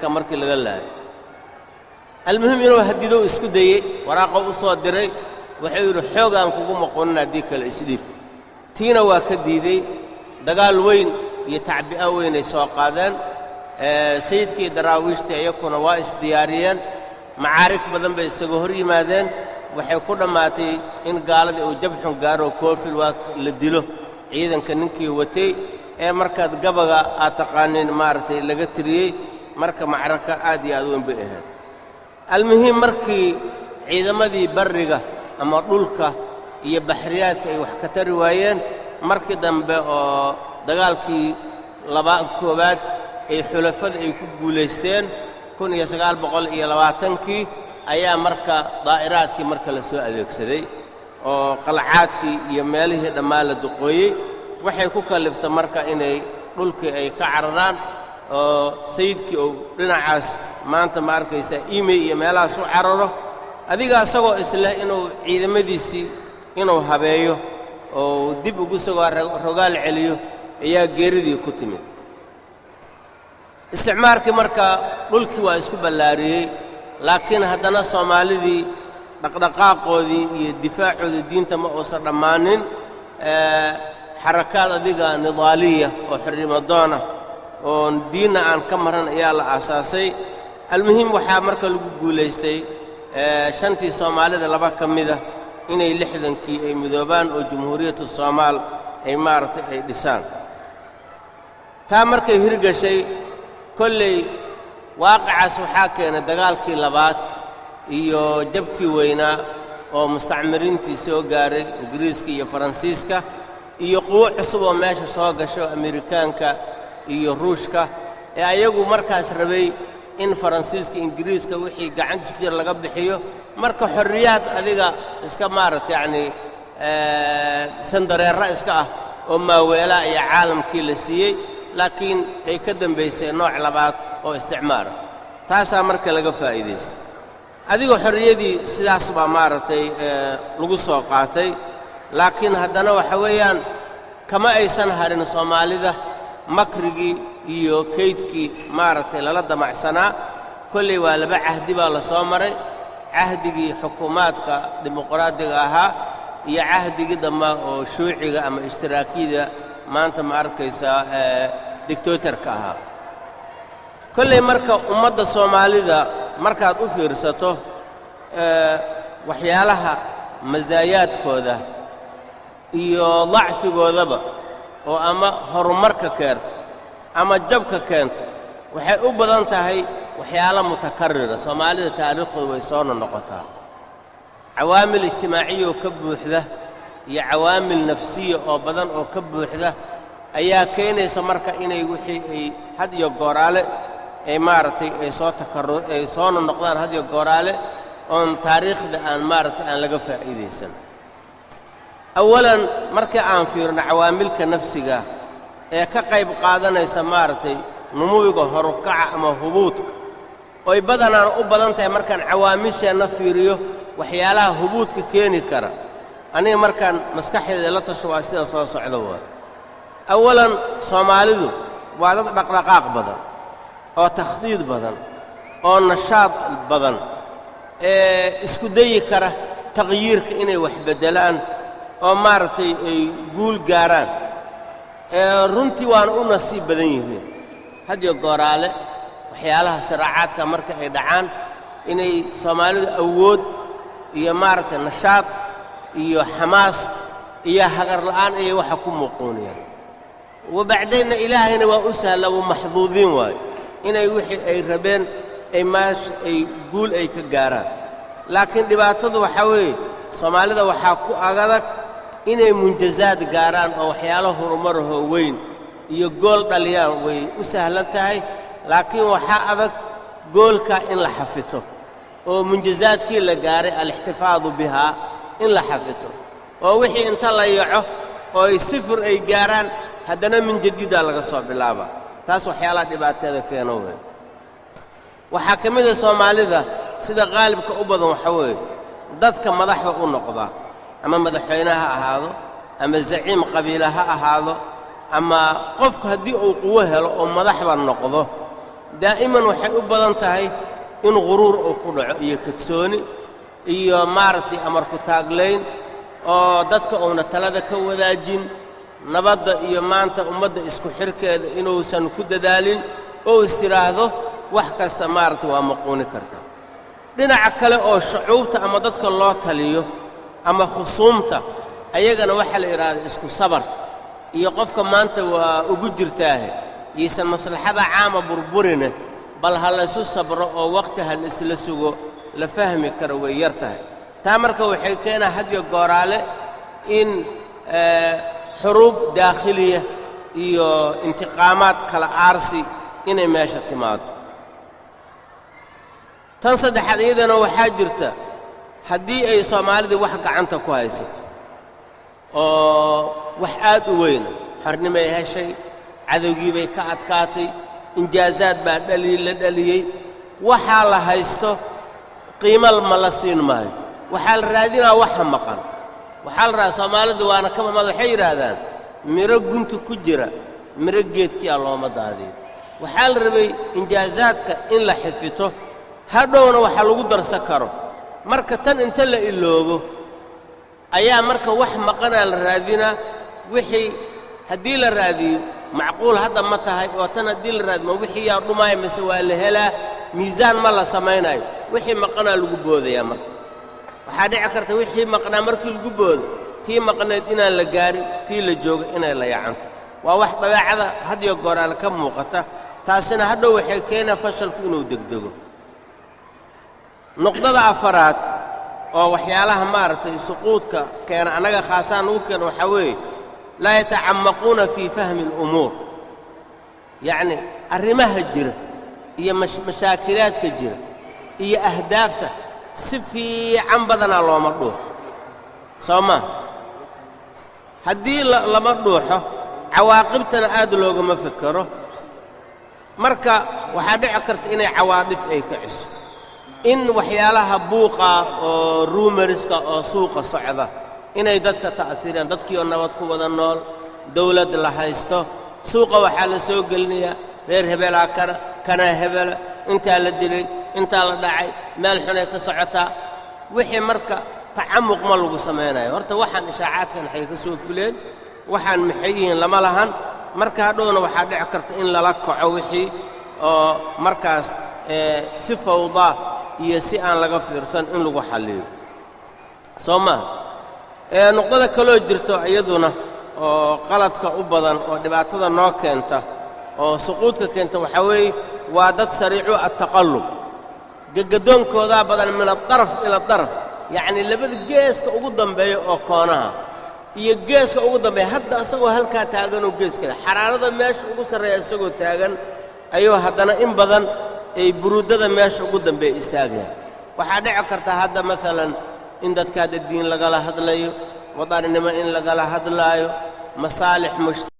markii laga laayay almuhim inuu hadido isku dayay waraaqo u soo diray wuxuu yiri xoogan kugu maqoonina hadii kale isdhiib tiina waa ka diiday dagaal weyn iyo tacbi'a weyn ay soo qaadeen sayidkii daraawiishta ayakuna waa isdiyaariyeen macaarik badan bay isaga hor yimaadeen waxay ku dhamaatay in gaaladii uu jabxun gaaro koofil waa la dilo ciidanka ninkii watay markaad gabaga aad taqaanin maartay laga tiriyay marka macraka aad iyo aad u weyn bay ahayd almuhim markii ciidamadii bariga ama dhulka iyo baxriyaadka ay wax ka tari waayeen markii dambe oo dagaalkii koobaad ay xulafada ay ku guuleysteen 1920kii ayaa marka daa'iraadkii marka la soo adeegsaday oo qalcaadkii iyo meelihii dhammaan la duqooyay waxay ku kaliftay marka inay dhulkii ay ka cararaan oo sayidkii oo dhinacaas maanta ma arkaysa email iyo meelahaas u cararo adiga asagoo isla inuu ciidamadiisii inuu habeeyo oo dib ugu soo rogaal celiyo ayaa geeridii ku timid isticmaalkii marka dhulkii waa isku ballaariyay laakiin haddana Soomaalidii dhaqdhaqaaqoodii iyo difaacoodii diinta ma uusan dhamaanin xarakaad adiga nidaaliya oo xirimadoona oo diina aan ka maran ayaa la aasaasay almuhim waxa marka lagu guuleystay shantii Soomaalida laba kamida inay 60kii ay midoobaan oo jamhuuriyadda Soomaal ay maartay ay dhisaan taa markay hirgashay kolley waaqacaas waxaa keenay dagaalkii labaad iyo jabkii weynaa oo mustacmiriintii soo gaaray Ingiriiska iyo Faransiiska iyo quwo cusub oo meesha soo gasho Ameerikaanka iyo Ruushka ayagu markaas rabay in Faransiiska Ingiriiska wixii gacanta ku jir laga bixiyo marka xorriyad adiga iska maartay yani sandareera iska ah oo maaweela iyo caalamkii la siiyay laakiin ay ka dambeysay nooc labaad oo isticmaar taasa marka laga faa'iideystay adiga xorriyadii sidaas baa maartay lagu soo qaatay laakiin haddana waxa weeyaan kama aysan harin Soomaalida makrigii iyo kaydkii maartay lala damacsanaa kulli waa laba ahdi baa la soo maray ahdigii xukuumaadka dimuqraadiga ahaa iyo ahdigii dhamma oo shuuciga ama ishtiraakiyada maanta ma arkaysa dictatorka ahaa kulli marka ummadda Soomaalida markaad u fiirsato waxyaalaha mazaayaadkooda iyo dhacfigoodaba oo ama horumarka keento ama jabka keento waxay u badan tahay waxyaalo mutakarrira Soomaalida taariikhdooda way soo noqotaa cawaamil ijtimaaciyo ka buuxda iyo cawaamil nafsiyo oo badan oo ka buuxda ayaa keenaysa marka inay wixii ay had iyo gooraale ay maartay ay soo takarrur ay soo noqdaan had iyo gooraale oo taariikhda aan maartay aan laga faa'iideysan awalan markii aan fiirno cawaamilka nafsiga ee ka qayb qaadanaysa maartay numuwiga horukaca ama hubuudka oo badanaan u badan tahay markaan cawaamisheena fiiriyo waxyaalaha hubuudka keeni kara aniga markaan maskaxdeeda la tasho waa sida soo socdo awalan Soomaalidu waa dad dhaqdhaqaaq badan oo takhdiid badan oo nashaad badan isku dayi kara tagyiirka inay wax bedelaan oo maartay ay guul gaaraan runtii waan u nasiib badan yihiin hadiyo gooraale waxyaalaha sharaacaadka marka ay dhacaan inay Soomaalidu awood iyo maartay nashaad iyo xamaas iyo hagar la'aan ay wax ku muuqoonayaan وبعدين إلهنا وأسهل ومحظوظين واي إن يوحي أي ربين أي ماش أي قول أي كجاران لكن دبعتض وحوي Soomaalida waxaa ku agadag inay munjazaad gaaraan oo waxyaalo horumar weyn iyo gool dhaliyaan way u sahlan tahay laakiin waxa adag goolka in la xafito oo munjazaadkii la gaaray al-ihtifaadu biha in la xafito oo wixii inta la yaco oo ay sifir ay gaaraan haddana min jadida laga soo bilaaba taas waxyaalaha dhibaatada keeno waxa kamid ah Soomaalida sida qaalibka u badan waxa weeye dadka madaxda u noqda ama madaxweynaha ahaado ama zaciim qabiilaha ahaado ama qofku hadii uu quwo helo oo madaxba noqdo daa'iman waxay u badan tahay in quruur uu ku dhaco iyo kadsooni iyo maaragtay amar ku taaglayn oo dadka uuna talada ka wadaajin nabadda iyo maanta ummadda isku xirkeeda inuusan ku dadaalin oo is yiraahdo wax kasta maaragtay waa maquuni kartaa dhinaca kale oo shucuubta ama dadka loo taliyo ama khusuumta ayagana waxa la yiraahdaa isku sabar iyo qofka maanta waa ugu jirtaahe yiisan maslaxada caama burburine bal hal isu sabro oo waqti hal isla sugo la fahmi karo way yartahay taa marka waxay keenaa hadiyo gooraale in xuruub daakhiliya iyo intiqaamaad kala aarsi inay meesha timaado tan saddexaad iyadana waxaa jirta haddii ay Soomaalidu wax gacanta ku haysato oo wax aad u weyn xarnimay heshay cadawgii bay ka adkaatay injaazaad baa la dhaliyay waxa la haysto qiimal ma la siin maayo waxa la raadinaa waxa maqan waxa la raadinaa Soomaalidu waana kama waxay yiraahdaan miro guntu ku jira miro geedkii looma daadiyo waxa la rabay injaazaadka in la xifito hadhowna waxa lagu darsan karo marka tan inta la iloobo ayaa marka wax maqana la raadinaa wixii haddii la raadiyo macquul hadda ma tahay oo tan haddii la raadmo wixii yaa dhumaay mise waa la helaa miisaan ma la samaynayo wixii maqana lagu boodaya marka waxaa dhici karta wixii maqna markii lagu boodo tii maqneed inaan la gaarin tii la joogo inay la yacanto waa wax dabeecada hadiyo gooraal ka muuqata taasina hadhow waxay keenaa fashalku inuu degdego nuqdada afaraad oo waxyaalaha maaragtay suquudka keena anaga khaasaan ugu keena waxa weeye la yatacammaquuna fi fahmi al-umuur yani arrimaha jira iyo mashaakilaadka jira iyo ahdaafta si fiican badana looma dhuuxo sooma haddii lama dhuuxo cawaaqibtana aad loogama fikiro marka waxaa dhici karta inay cawaadif ay kiciso in waxyaalaha buuqa oo rumorska oo suuqa socda inay dadka ta'athiraan dadkii oo nabad ku wada nool dawlad la haysto suuqa waxa la soo gelinayaa reer hebela kana hebela inta la dilay inta la dhacay meel xun ay ka socotaa wixii marka tacamuq ma lagu sameeyay horta waxaan ishaacaadkan waxay ka soo fuleen waxaan maxayiin lama lahan marka hadhowna waxa dhici karta in lala kaco wixii oo markaas si fawda iyo si aan laga fiirsan in lagu xalliyo sooma nuqdada kale jirto iyaduna oo qaladka u badan oo dhibaatada noo keenta oo suquudka keenta waxa weey waa dad sariicu at-taqallub gagadoonkooda badan min al-darf ila al-darf yani labada geeska ugu dambeeyo oo koonaha iyo geeska ugu dambeeyo hadda asagoo halka taagan oo geeska xaraarada meesha ugu sareeya asagoo taagan ayuu haddana in badan ay buruudada meesha ugu dambeeyo istaagayaan waxa dhici karta hadda midalan in dadka diin laga la hadlayo wadaninimo in laga la hadlaayo masaalix